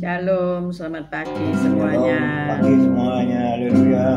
Shalom, selamat pagi Shalom, semuanya. pagi semuanya, haleluya.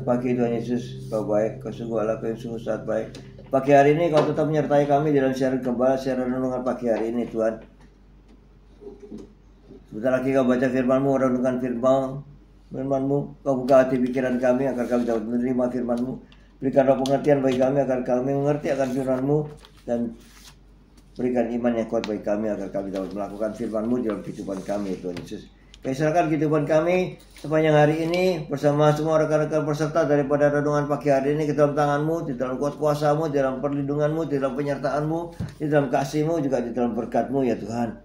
pagi Tuhan Yesus, Kau baik, Kau sungguh Allah, Kau yang sungguh sangat baik. Pagi hari ini Kau tetap menyertai kami dalam siaran gembala, siaran renungan pagi hari ini Tuhan. Sebentar lagi Kau baca firman-Mu, renungkan firman-Mu, Kau buka hati pikiran kami agar kami dapat menerima firman-Mu. Berikanlah pengertian bagi kami agar kami mengerti akan firman-Mu, dan berikan iman yang kuat bagi kami agar kami dapat melakukan firman-Mu dalam kehidupan kami Tuhan Yesus. Silakan kehidupan kami sepanjang hari ini bersama semua rekan-rekan peserta daripada renungan pagi hari ini ke dalam tangan-Mu, di dalam kuat kuasa-Mu, di dalam perlindungan-Mu, di dalam penyertaan-Mu, di dalam kasih-Mu, juga di dalam berkat-Mu ya Tuhan.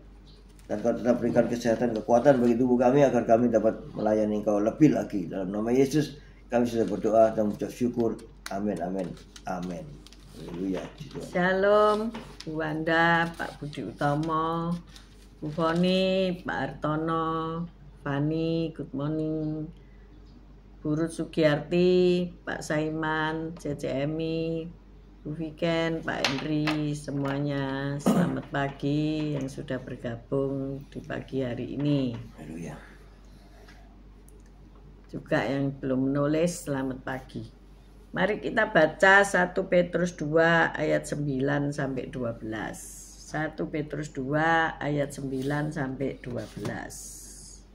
Dan Kau tetap berikan kesehatan, kekuatan bagi tubuh kami agar kami dapat melayani Engkau lebih lagi. Dalam nama Yesus kami sudah berdoa dan mengucap syukur. Amin, amin, amin. Haleluya. Shalom, Bu Wanda, Pak Budi Utomo, Bu Foni, Pak Artono, Fani, good morning. Bu Ruth Sugiyarti, Pak Saiman, CCMI, Bu Viken, Pak Henry, semuanya selamat pagi yang sudah bergabung di pagi hari ini. Haleluya. Juga yang belum menulis, selamat pagi. Mari kita baca 1 Petrus 2 ayat 9 sampai 12. 1 Petrus 2 ayat 9 sampai 12.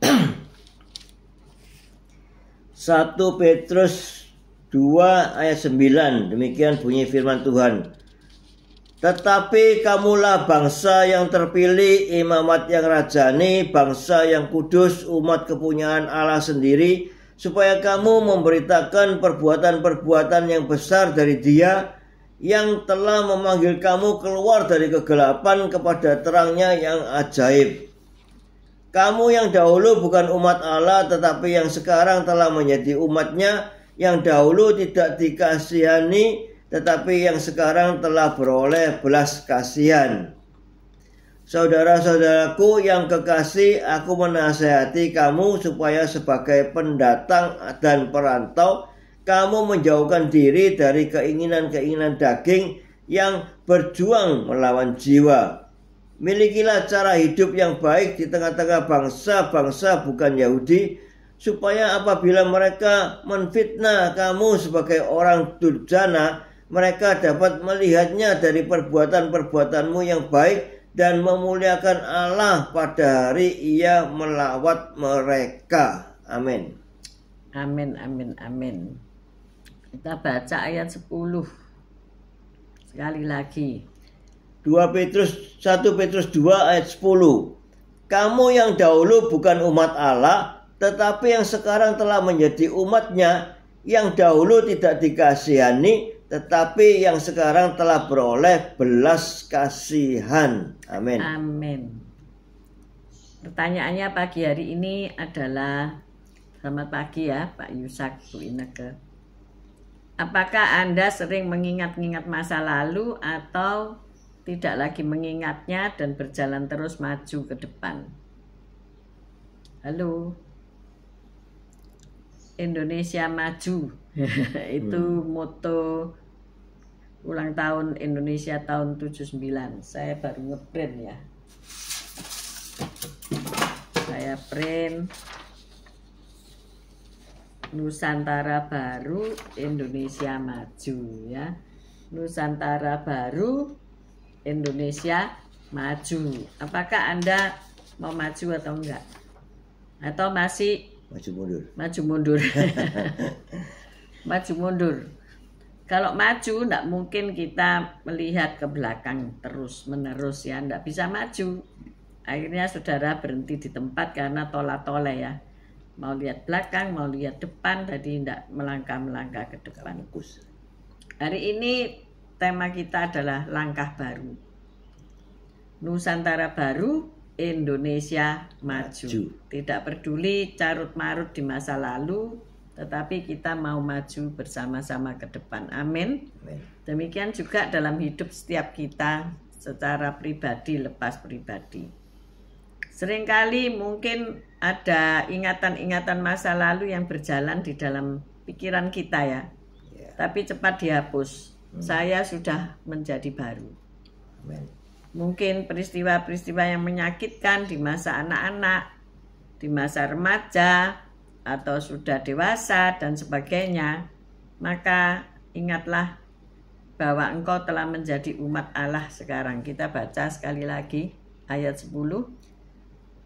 1 Petrus 2 ayat 9, demikian bunyi firman Tuhan. Tetapi kamulah bangsa yang terpilih, imamat yang rajani, bangsa yang kudus, umat kepunyaan Allah sendiri, supaya kamu memberitakan perbuatan-perbuatan yang besar dari Dia yang telah memanggil kamu keluar dari kegelapan kepada terangnya yang ajaib. Kamu yang dahulu bukan umat Allah, tetapi yang sekarang telah menjadi umatnya, yang dahulu tidak dikasihani, tetapi yang sekarang telah beroleh belas kasihan. Saudara-saudaraku yang kekasih, aku menasihati kamu supaya sebagai pendatang dan perantau, kamu menjauhkan diri dari keinginan-keinginan daging yang berjuang melawan jiwa. Milikilah cara hidup yang baik di tengah-tengah bangsa-bangsa bukan Yahudi, supaya apabila mereka menfitnah kamu sebagai orang durjana, mereka dapat melihatnya dari perbuatan-perbuatanmu yang baik dan memuliakan Allah pada hari Ia melawat mereka. Amin. Amin, amin, amin. Kita baca ayat 10 sekali lagi. 1 Petrus 2 ayat 10. Kamu yang dahulu bukan umat Allah, tetapi yang sekarang telah menjadi umatnya, yang dahulu tidak dikasihani, tetapi yang sekarang telah beroleh belas kasihan. Amin. Amin. Pertanyaannya pagi hari ini adalah, selamat pagi ya Pak Yusak, Bu Ineke. Apakah Anda sering mengingat-ingat masa lalu atau tidak lagi mengingatnya dan berjalan terus maju ke depan? Halo. Indonesia maju. Itu moto ulang tahun Indonesia tahun 79. Saya baru ngeprint ya. Saya print Nusantara Baru, Indonesia Maju ya. Nusantara Baru, Indonesia Maju. Apakah Anda mau maju atau enggak? Atau masih maju mundur? Maju mundur. Maju mundur. Kalau maju enggak mungkin kita melihat ke belakang terus menerus ya, enggak bisa maju. Akhirnya saudara berhenti di tempat karena tola-tole ya. Mau lihat belakang, mau lihat depan, tadi tidak melangkah-melangkah ke depan. Hari ini tema kita adalah langkah baru. Nusantara Baru, Indonesia Maju. Tidak peduli carut-marut di masa lalu, tetapi kita mau maju bersama-sama ke depan. Amin. Demikian juga dalam hidup setiap kita secara pribadi, lepas pribadi. Seringkali mungkin ada ingatan-ingatan masa lalu yang berjalan di dalam pikiran kita ya. Tapi cepat dihapus. Saya sudah menjadi baru. Mungkin peristiwa-peristiwa yang menyakitkan di masa anak-anak, di masa remaja, atau sudah dewasa dan sebagainya, maka ingatlah bahwa engkau telah menjadi umat Allah sekarang. Kita baca sekali lagi ayat 10.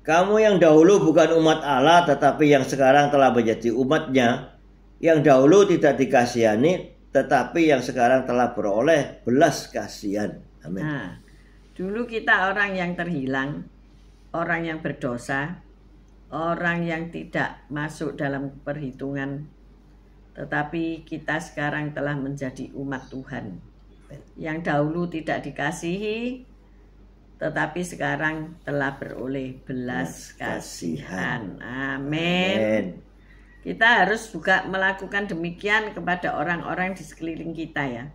Kamu yang dahulu bukan umat Allah, tetapi yang sekarang telah menjadi umatnya. Yang dahulu tidak dikasihani, tetapi yang sekarang telah beroleh belas kasihan. Amin. Nah, dulu kita orang yang terhilang, orang yang berdosa, orang yang tidak masuk dalam perhitungan. Tetapi kita sekarang telah menjadi umat Tuhan. Yang dahulu tidak dikasihi, tetapi sekarang telah beroleh belas kasihan. Amin. Kita harus juga melakukan demikian kepada orang-orang di sekeliling kita ya.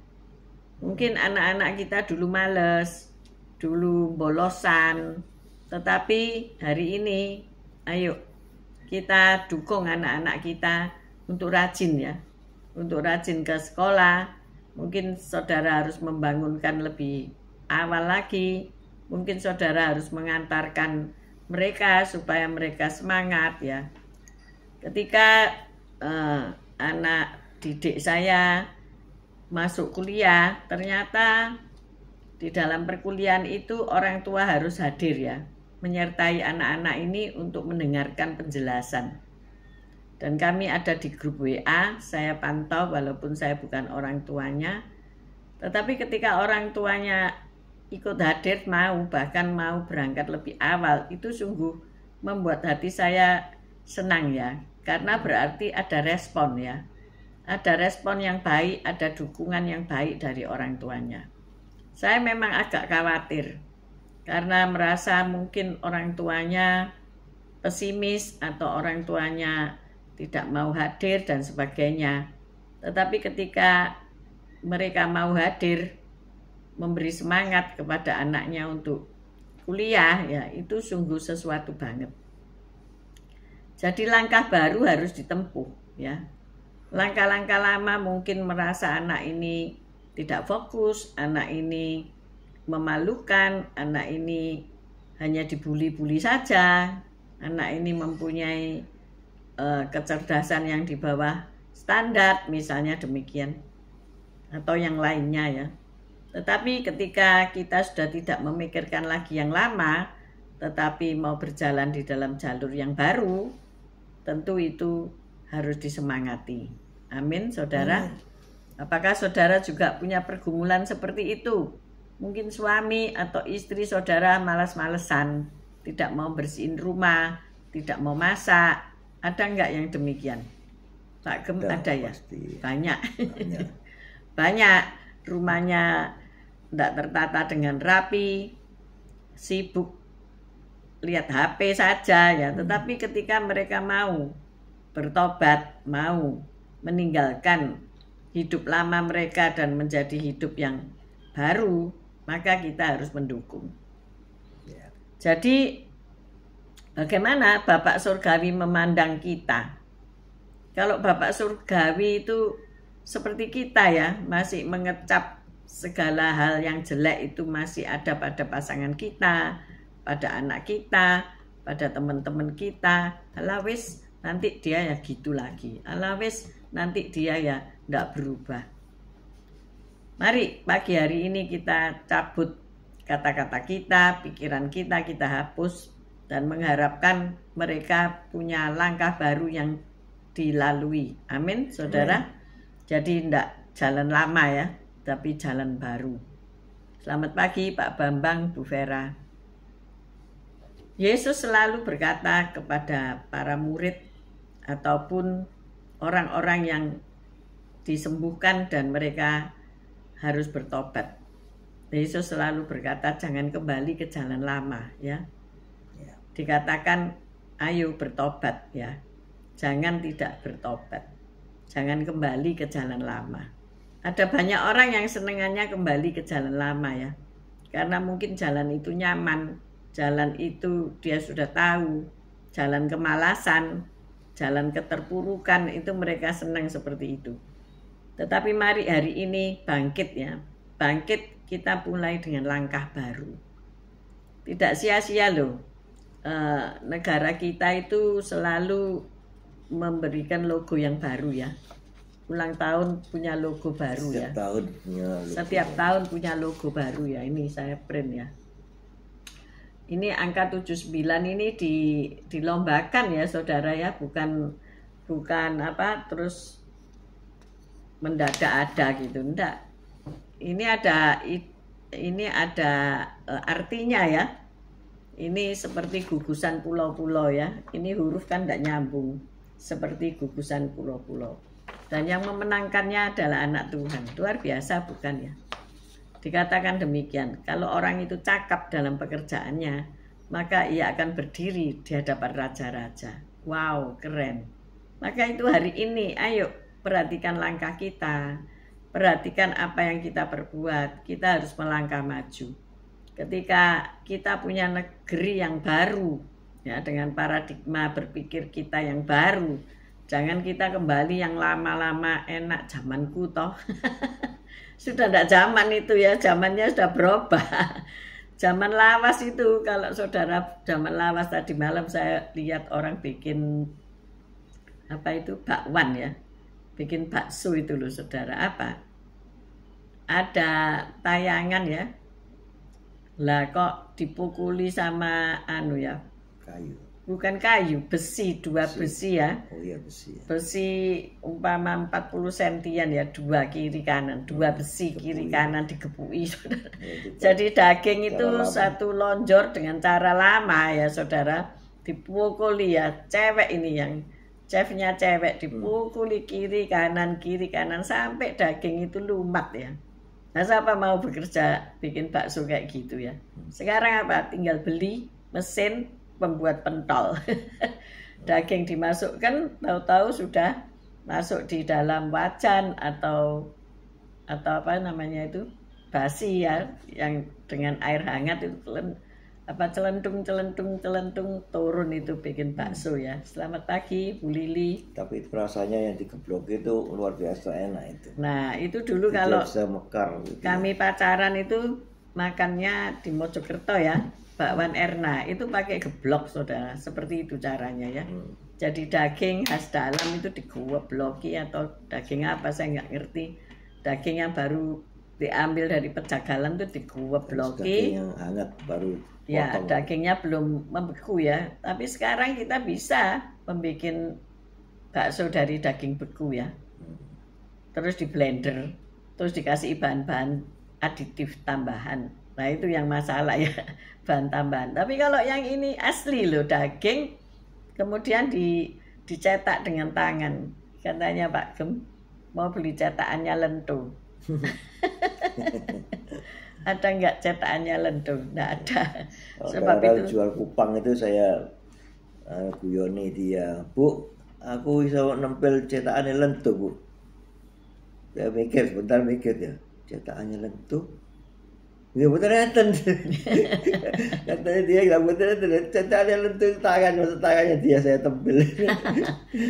Mungkin anak-anak kita dulu males, dulu bolosan, tetapi hari ini ayo kita dukung anak-anak kita untuk rajin ya, untuk rajin ke sekolah. Mungkin saudara harus membangunkan lebih awal lagi, mungkin saudara harus mengantarkan mereka supaya mereka semangat ya. Ketika anak didik saya masuk kuliah, ternyata di dalam perkuliahan itu orang tua harus hadir ya, menyertai anak-anak ini untuk mendengarkan penjelasan. Dan kami ada di grup WA, saya pantau walaupun saya bukan orang tuanya. Tetapi ketika orang tuanya ikut hadir, bahkan mau berangkat lebih awal, itu sungguh membuat hati saya senang ya. Karena berarti ada respon ya. Ada respon yang baik, ada dukungan yang baik dari orang tuanya. Saya memang agak khawatir karena merasa mungkin orang tuanya pesimis atau orang tuanya tidak mau hadir dan sebagainya. Tetapi ketika mereka mau hadir, memberi semangat kepada anaknya untuk kuliah, ya itu sungguh sesuatu banget. Jadi langkah baru harus ditempuh ya. Langkah-langkah lama mungkin merasa anak ini tidak fokus, anak ini memalukan, anak ini hanya dibuli-buli saja, anak ini mempunyai kecerdasan yang di bawah standar misalnya demikian, atau yang lainnya ya. Tetapi ketika kita sudah tidak memikirkan lagi yang lama, tetapi mau berjalan di dalam jalur yang baru, tentu itu harus disemangati. Amin, saudara. Apakah saudara juga punya pergumulan seperti itu? Mungkin suami atau istri saudara malas-malesan, tidak mau bersihin rumah, tidak mau masak. Ada enggak yang demikian? Pak Gem ada ya? Pasti. Banyak. Banyak. Rumahnya tidak tertata dengan rapi, sibuk lihat HP saja ya. Tetapi ketika mereka mau bertobat, mau meninggalkan hidup lama mereka dan menjadi hidup yang baru, maka kita harus mendukung. Jadi bagaimana Bapak Surgawi memandang kita? Kalau Bapak Surgawi itu seperti kita ya, masih mengecap segala hal yang jelek itu masih ada pada pasangan kita, pada anak kita, pada teman-teman kita. Alawis nanti dia ya gitu lagi. Alawis nanti dia ya tidak berubah. Mari pagi hari ini kita cabut kata-kata kita, pikiran kita hapus dan mengharapkan mereka punya langkah baru yang dilalui. Amin, saudara. Jadi tidak jalan lama ya, tapi jalan baru. Selamat pagi Pak Bambang, Bu Vera. Yesus selalu berkata kepada para murid ataupun orang-orang yang disembuhkan dan mereka harus bertobat. Yesus selalu berkata jangan kembali ke jalan lama ya. Dikatakan ayo bertobat ya. Jangan tidak bertobat. Jangan kembali ke jalan lama. Ada banyak orang yang senengannya kembali ke jalan lama ya. Karena mungkin jalan itu nyaman, jalan itu dia sudah tahu, jalan kemalasan, jalan keterpurukan itu mereka senang seperti itu. Tetapi mari hari ini bangkit ya. Bangkit kita mulai dengan langkah baru. Tidak sia-sia loh. Negara kita itu selalu memberikan logo yang baru ya. ulang tahun punya logo baru ya. Setiap tahun punya logo baru ya. Ini saya print ya. Ini angka 79 ini dilombakan ya saudara ya, bukan apa terus mendadak ada gitu, enggak. Ini ada artinya ya. Ini seperti gugusan pulau-pulau ya. Ini huruf kan enggak nyambung, seperti gugusan pulau-pulau. Dan yang memenangkannya adalah anak Tuhan. Luar biasa bukan ya? Dikatakan demikian, kalau orang itu cakap dalam pekerjaannya, maka ia akan berdiri di hadapan raja-raja. Wow, keren. Maka itu hari ini, ayo perhatikan langkah kita, perhatikan apa yang kita perbuat. Kita harus melangkah maju. Ketika kita punya negeri yang baru, ya, dengan paradigma berpikir kita yang baru, jangan kita kembali yang lama-lama enak zamanku toh. Sudah tidak zaman itu ya, zamannya sudah berubah. Zaman lawas itu, kalau saudara zaman lawas tadi malam saya lihat orang bikin apa itu bakwan ya, bikin bakso itu loh saudara. Apa? Ada tayangan ya, lah kok dipukuli sama anu ya, kayu. Bukan kayu, besi, dua besi ya. Oh iya besi. Ya. Besi umpama 40 sentian ya, dua kiri kanan, dua besi kiri kanan digepui saudara. Ya, jadi daging itu satu lonjor dengan cara lama ya saudara, dipukuli ya, cewek ini yang chefnya cewek, dipukuli kiri kanan sampai daging itu lumat ya. Nah siapa mau bekerja bikin bakso kayak gitu ya. Sekarang apa? Tinggal beli mesin pembuat pentol. Daging dimasukkan, tahu-tahu sudah masuk di dalam wajan atau apa namanya itu, basi ya, yang dengan air hangat itu celentung turun itu bikin bakso ya. Selamat pagi Bu Lili. Tapi rasanya yang digeblok itu luar biasa enak itu. Nah itu dulu itu kalau bisa mekar, gitu kami pacaran itu makannya di Mojokerto ya, bakwan Erna itu pakai geblok saudara, seperti itu caranya ya. Jadi daging khas dalam itu digebloki atau daging apa saya nggak ngerti, daging yang baru diambil dari pejagalan itu digebloki. Daging yang hangat baru ya, dagingnya belum membeku ya. Tapi sekarang kita bisa membuat bakso dari daging beku ya, terus di blender, terus dikasih bahan-bahan aditif tambahan. Nah itu yang masalah ya, bahan tambahan. Tapi kalau yang ini asli loh, daging kemudian dicetak dengan tangan. Katanya Pak Gem mau beli cetakannya Lento. Ada nggak cetakannya Lento? Nggak ada. Sebab itu jual kupang itu saya guyoni dia, Bu, aku bisa nempel cetakannya Lento Bu. Saya sebentar mikir ya, cetakannya Lento. Ya betul enten. Katanya dia nggak betul enten. Cetakannya lentur tangannya dia saya tempel.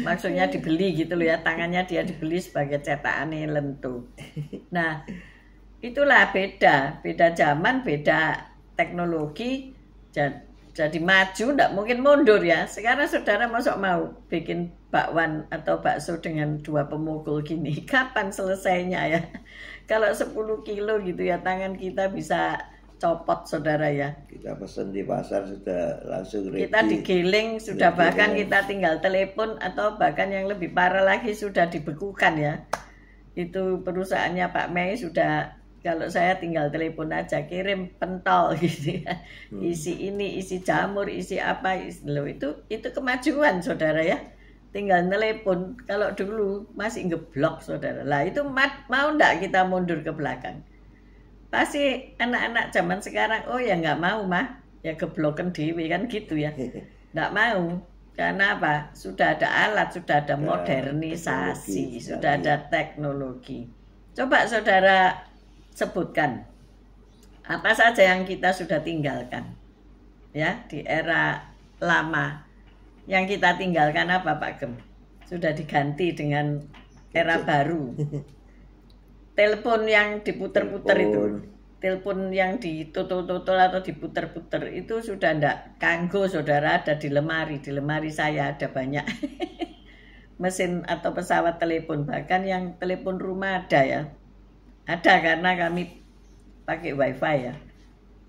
Maksudnya dibeli gitu loh ya, tangannya dia dibeli sebagai cetakannya lentur. Nah itulah beda zaman, beda teknologi. Jadi maju, nggak mungkin mundur ya. Sekarang saudara masuk mau bikin bakwan atau bakso dengan 2 pemukul gini, kapan selesainya ya? Kalau 10 kilo gitu ya, tangan kita bisa copot saudara ya. Kita pesan di pasar sudah langsung ready. Kita digiling sudah, bahkan kita tinggal telepon, atau bahkan yang lebih parah lagi sudah dibekukan ya. Itu perusahaannya Pak Mei sudah, kalau saya tinggal telepon aja, kirim pentol gitu ya. Isi ini, isi jamur, isi apa, loh itu kemajuan saudara ya. Tinggal telepon. Kalau dulu masih ngeblok saudara. Lah itu mau enggak kita mundur ke belakang? Pasti anak-anak zaman sekarang, oh ya nggak mau mah, ya gebloken dewe kan gitu ya. Nggak mau. Karena apa? Sudah ada alat, sudah ada modernisasi, sudah ada teknologi. Coba saudara sebutkan apa saja yang kita sudah tinggalkan ya di era lama. Yang kita tinggalkan apa Pak Gem? Sudah diganti dengan era baru. Telepon yang diputer-puter itu, telepon yang ditutul-tutul atau diputer-puter itu sudah ndak kanggo saudara, ada di lemari saya ada banyak. mesin atau pesawat telepon, bahkan yang telepon rumah ada ya. Ada karena kami pakai wifi ya.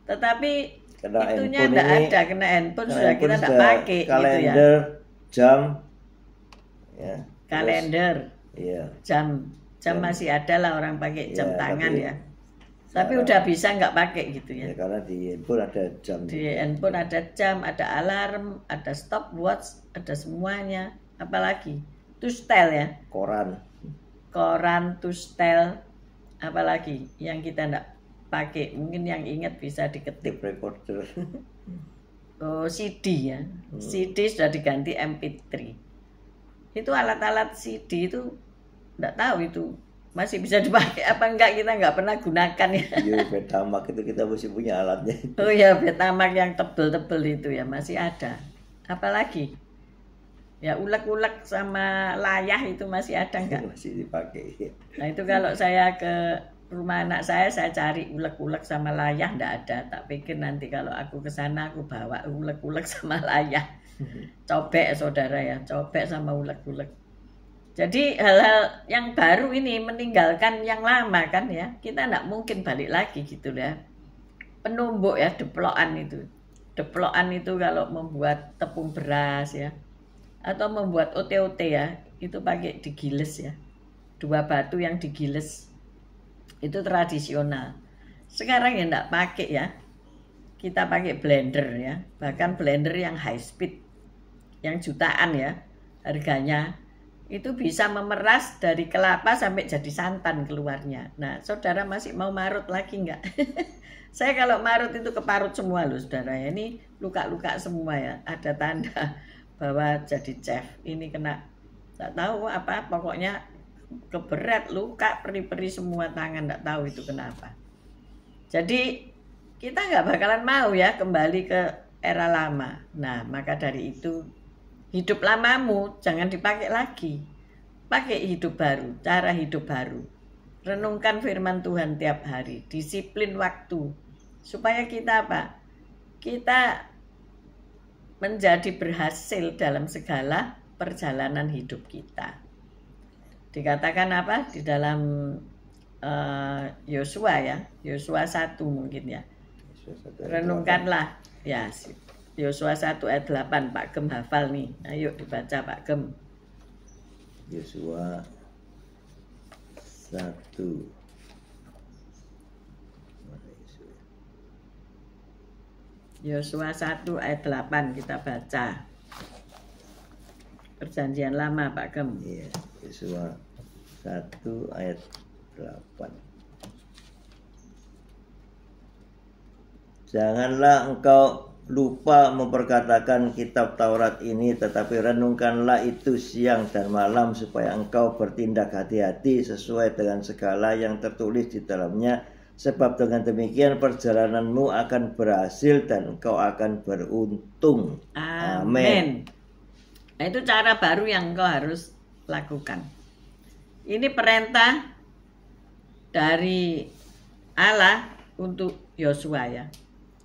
Tetapi Kena itunya handphone enggak ini, ada, kena handphone kena sudah handphone kita enggak sudah pakai gitu ya. kalender, jam, ya. Kalender, Iya. jam Jam. masih ada lah orang pakai jam Ya, tangan tapi ya. Tapi udah bisa nggak pakai gitu ya. Ya karena di handphone ada jam. Di handphone ada jam, ada alarm, ada stopwatch, ada semuanya. Apalagi tustel ya. Koran, tustel, apalagi yang kita nggak pakai. Mungkin yang ingat bisa diketik. Tape recorder. Oh, CD ya. CD sudah diganti MP3. Itu alat-alat CD itu nggak tahu itu masih bisa dipakai apa enggak, kita nggak pernah gunakan ya. Iya, Betamax itu kita masih punya alatnya. Oh ya, Betamax yang tebel-tebel itu ya masih ada. Apalagi ya ulek-ulek sama layah itu masih ada enggak? Masih dipakai. Nah itu kalau saya ke rumah anak saya cari ulek-ulek sama layah enggak ada. Tak pikir nanti kalau aku ke sana aku bawa ulek-ulek sama layah. Cobek saudara ya, cobek sama ulek-ulek. Jadi hal-hal yang baru ini meninggalkan yang lama kan ya. Kita enggak mungkin balik lagi gitu ya. Penumbuk ya, deplokan itu. Deplokan itu kalau membuat tepung beras ya. Atau membuat ote-ote ya. Itu pakai digiles ya. 2 batu yang digiles. Itu tradisional. Sekarang ya enggak pakai ya. Kita pakai blender ya. Bahkan blender yang high speed. Yang jutaan ya harganya. Itu bisa memeras dari kelapa sampai jadi santan keluarnya. Nah, saudara masih mau marut lagi enggak? Saya kalau marut itu keparut semua loh saudara ya. Ini luka-luka semua ya. Ada tanda bahwa jadi chef. Ini kena, tak tahu apa, pokoknya keberat, luka, peri-peri semua tangan. Tak tahu itu kenapa. Jadi kita nggak bakalan mau ya kembali ke era lama. Nah, maka dari itu hidup lamamu jangan dipakai lagi. Pakai hidup baru, cara hidup baru. Renungkan firman Tuhan tiap hari, disiplin waktu. Supaya kita apa? Kita menjadi berhasil dalam segala perjalanan hidup kita. Dikatakan apa? Di dalam Yosua ya, Yosua 1 mungkin ya. Renungkanlah ya. Yosua 1 ayat 8, Pak Gem hafal nih. Ayo dibaca Pak Gem. Yosua 1. Yosua 1 ayat 8 kita baca. Perjanjian lama Pak Gem. Iya, Yosua 1 ayat 8. Janganlah engkau lupa memperkatakan kitab Taurat ini, tetapi renungkanlah itu siang dan malam supaya engkau bertindak hati-hati sesuai dengan segala yang tertulis di dalamnya, sebab dengan demikian perjalananmu akan berhasil dan engkau akan beruntung. Amin. Nah, itu cara baru yang engkau harus lakukan. Ini perintah dari Allah untuk Yosua ya.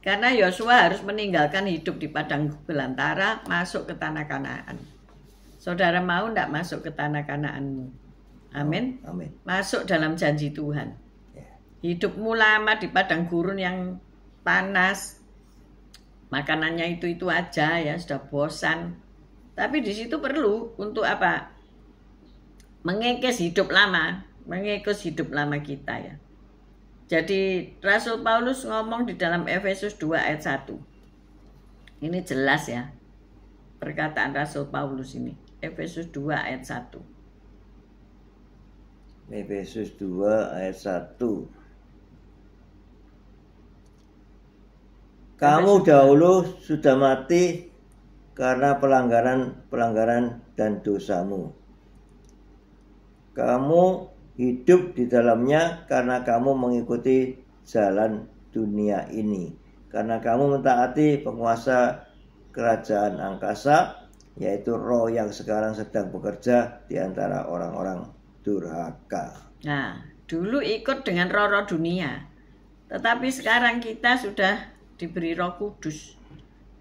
Karena Yosua harus meninggalkan hidup di padang belantara, masuk ke tanah Kanaan. Saudara mau enggak masuk ke tanah Kanaanmu? Amin. Amin. Masuk dalam janji Tuhan. Hidupmu lama di padang gurun yang panas. Makanannya itu aja ya, sudah bosan. Tapi di situ perlu untuk apa? Mengikis hidup lama, mengikis hidup lama kita ya. Jadi Rasul Paulus ngomong di dalam Efesus 2 ayat 1. Ini jelas ya. Perkataan Rasul Paulus ini. Efesus 2 ayat 1. Efesus 2 ayat 1. Kamu dahulu sudah mati karena pelanggaran dan dosamu. Kamu hidup di dalamnya karena kamu mengikuti jalan dunia ini. Karena kamu mentaati penguasa kerajaan angkasa, yaitu roh yang sekarang sedang bekerja di antara orang-orang durhaka. Nah, dulu ikut dengan roh-roh dunia. Tetapi sekarang kita sudah diberi Roh Kudus.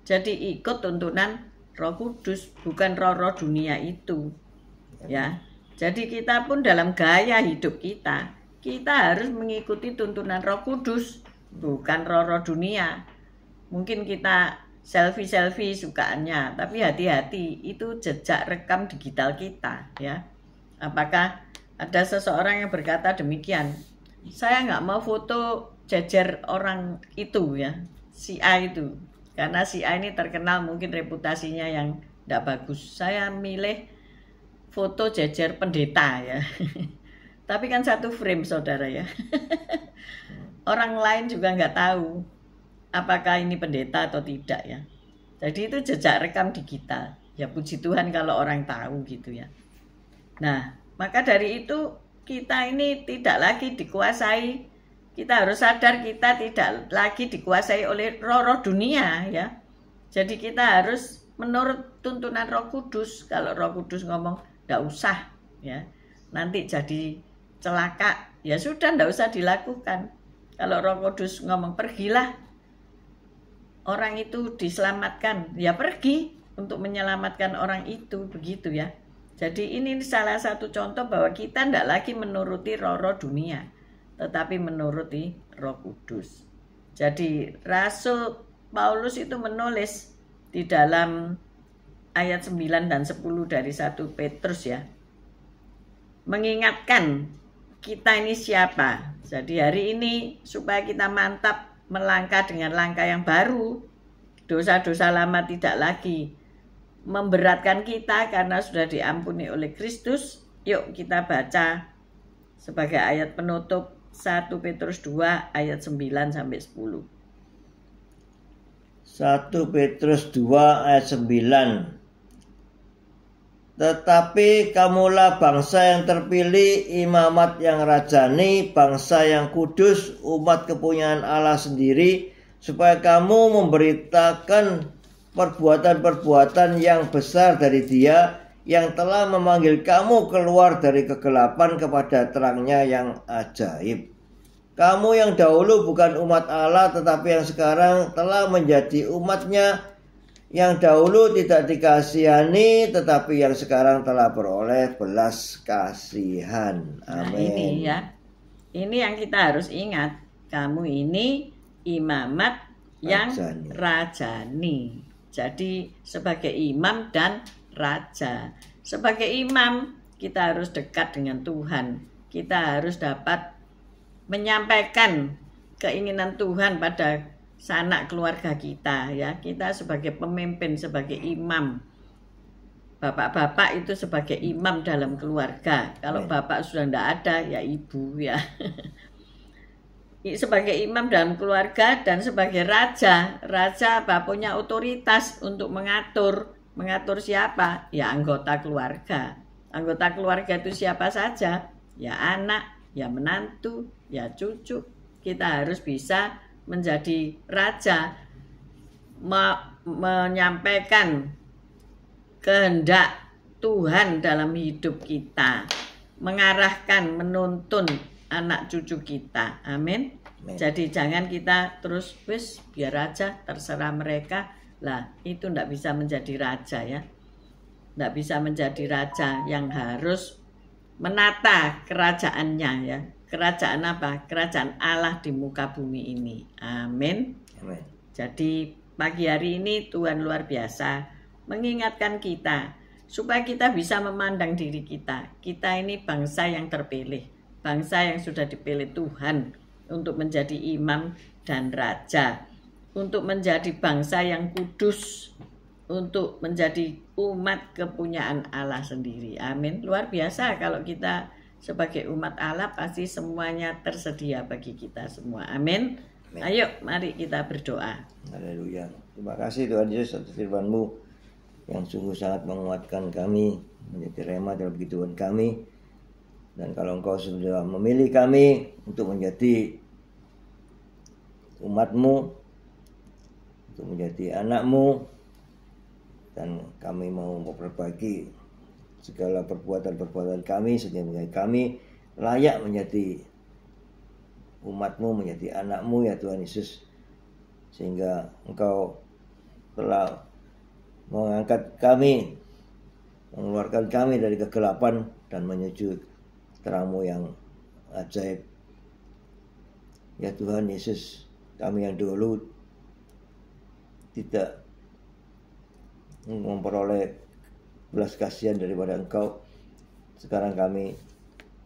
Jadi ikut tuntunan Roh Kudus, bukan roh-roh dunia itu. Ya. Jadi kita pun dalam gaya hidup kita harus mengikuti tuntunan Roh Kudus, bukan roh-roh dunia. Mungkin kita selfie sukaannya, tapi hati-hati, itu jejak rekam digital kita, ya. Apakah ada seseorang yang berkata demikian, saya nggak mau foto jejer orang itu, ya, si A itu, karena si A ini terkenal mungkin reputasinya yang tidak bagus. Saya milih foto jejer pendeta, ya. Tapi kan satu frame, saudara, ya. Orang lain juga nggak tahu apakah ini pendeta atau tidak, ya. Jadi itu jejak rekam digital. Ya puji Tuhan kalau orang tahu gitu, ya. Nah, maka dari itu kita ini tidak lagi dikuasai. Kita harus sadar kita tidak lagi dikuasai oleh roh-roh dunia, ya. Jadi kita harus menurut tuntunan Roh Kudus. Kalau Roh Kudus ngomong tidak usah, ya, nanti jadi celaka, ya sudah, tidak usah dilakukan. Kalau Roh Kudus ngomong pergilah, orang itu diselamatkan, ya pergi untuk menyelamatkan orang itu, begitu, ya. Jadi ini salah satu contoh bahwa kita tidak lagi menuruti roh-roh dunia, tetapi menuruti Roh Kudus. Jadi Rasul Paulus itu menulis di dalam ayat 9 dan 10 dari 1 Petrus, ya, mengingatkan kita ini siapa. Jadi hari ini supaya kita mantap melangkah dengan langkah yang baru, dosa-dosa lama tidak lagi memberatkan kita karena sudah diampuni oleh Kristus. Yuk kita baca sebagai ayat penutup 1 Petrus 2 ayat 9 sampai 10. 1 Petrus 2 ayat 9. Tetapi kamulah bangsa yang terpilih, imamat yang rajani, bangsa yang kudus, umat kepunyaan Allah sendiri, supaya kamu memberitakan perbuatan-perbuatan yang besar dari Dia yang telah memanggil kamu keluar dari kegelapan kepada terangnya yang ajaib. Kamu yang dahulu bukan umat Allah, tetapi yang sekarang telah menjadi umat-Nya, yang dahulu tidak dikasihani, tetapi yang sekarang telah beroleh belas kasihan. Amin. Nah, ini, ya, ini yang kita harus ingat. Kamu ini imamat yang rajani. Jadi sebagai imam dan raja. Sebagai imam kita harus dekat dengan Tuhan. Kita harus dapat menyampaikan keinginan Tuhan pada sanak keluarga kita, ya. Kita sebagai pemimpin, sebagai imam. Bapak-bapak itu sebagai imam dalam keluarga. Kalau bapak sudah tidak ada, ya ibu, ya. Sebagai imam dalam keluarga dan sebagai raja. Raja apa? Punya otoritas untuk mengatur. Mengatur siapa? Ya anggota keluarga. Anggota keluarga itu siapa saja? Ya anak, ya menantu, ya cucu. Kita harus bisa menjadi raja, menyampaikan kehendak Tuhan dalam hidup kita, mengarahkan, menuntun anak cucu kita. Amin. Jadi jangan kita terus wis biar raja, terserah mereka. Lah itu tidak bisa menjadi raja, ya. Tidak bisa menjadi raja yang harus menata kerajaannya, ya. Kerajaan apa? Kerajaan Allah di muka bumi ini. Amin. Amin. Jadi pagi hari ini Tuhan luar biasa mengingatkan kita supaya kita bisa memandang diri kita. Kita ini bangsa yang terpilih, bangsa yang sudah dipilih Tuhan untuk menjadi imam dan raja, untuk menjadi bangsa yang kudus, untuk menjadi umat kepunyaan Allah sendiri. Amin. Luar biasa kalau kita sebagai umat Allah pasti semuanya tersedia bagi kita semua. Amin. Ayo mari kita berdoa. Haleluya. Terima kasih Tuhan Yesus atas firman-Mu yang sungguh sangat menguatkan kami, menjadi rema dalam kehidupan kami. Dan kalau Engkau sudah memilih kami untuk menjadi umat-Mu, untuk menjadi anak-Mu, dan kami mau memperbaiki segala perbuatan-perbuatan kami sehingga kami layak menjadi umat-Mu, menjadi anak-Mu, ya Tuhan Yesus. Sehingga Engkau telah mengangkat kami mengeluarkan kami dari kegelapan dan menuju terang-Mu yang ajaib. Ya Tuhan Yesus, kami yang dulu tidak memperoleh belas kasihan daripada Engkau, sekarang kami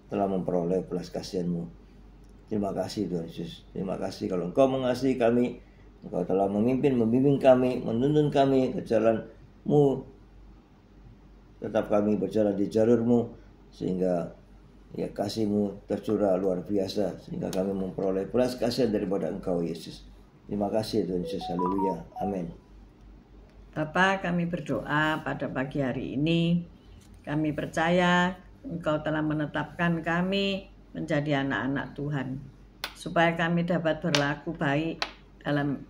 telah memperoleh belas kasihan-Mu. Terima kasih Tuhan Yesus. Terima kasih kalau Engkau mengasihi kami, Engkau telah membimbing kami, menuntun kami ke jalan-Mu. Tetap kami berjalan di jalur-Mu, sehingga ya kasih-Mu tercurah luar biasa, sehingga kami memperoleh belas kasihan daripada Engkau Yesus. Terima kasih Tuhan Yesus. Haleluya. Amin. Bapa, kami berdoa pada pagi hari ini. Kami percaya Engkau telah menetapkan kami menjadi anak-anak Tuhan, supaya kami dapat berlaku baik dalam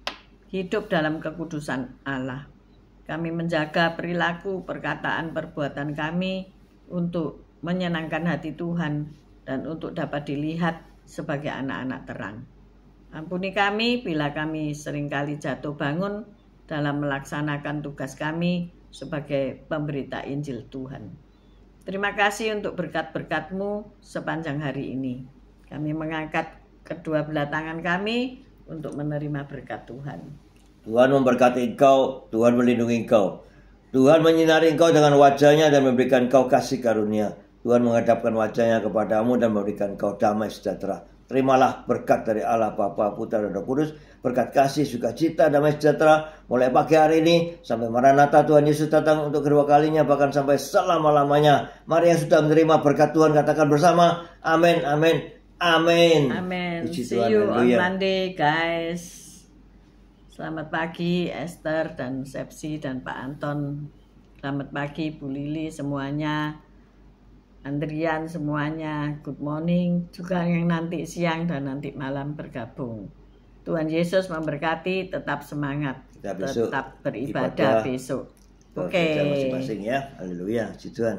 hidup dalam kekudusan Allah. Kami menjaga perilaku, perkataan, perbuatan kami untuk menyenangkan hati Tuhan dan untuk dapat dilihat sebagai anak-anak terang. Ampuni kami bila kami seringkali jatuh bangun dalam melaksanakan tugas kami sebagai pemberita Injil Tuhan. Terima kasih untuk berkat-berkat-Mu sepanjang hari ini. Kami mengangkat kedua belah tangan kami untuk menerima berkat Tuhan. Tuhan memberkati engkau, Tuhan melindungi engkau. Tuhan menyinari engkau dengan wajah-Nya dan memberikan engkau kasih karunia. Tuhan menghadapkan wajah-Nya kepadamu dan memberikan engkau damai sejahtera. Terimalah berkat dari Allah Bapa, Putra dan Roh Kudus, berkat kasih, sukacita, damai sejahtera mulai pagi hari ini sampai Maranatha Tuhan Yesus datang untuk kedua kalinya, bahkan sampai selama-lamanya. Mari yang sudah menerima berkat Tuhan katakan bersama, amin, amin, amin. Amin. Puji See Tuhan, you on haleluya. Monday, guys. Selamat pagi Esther dan Sepsi dan Pak Anton. Selamat pagi Bu Lili semuanya. Andrian semuanya, good morning. Juga yang nanti siang dan nanti malam bergabung. Tuhan Yesus memberkati, tetap semangat, Kita besok tetap beribadah ibadah besok. ke Oke. gereja masing-masing ya. Haleluya, puji Tuhan.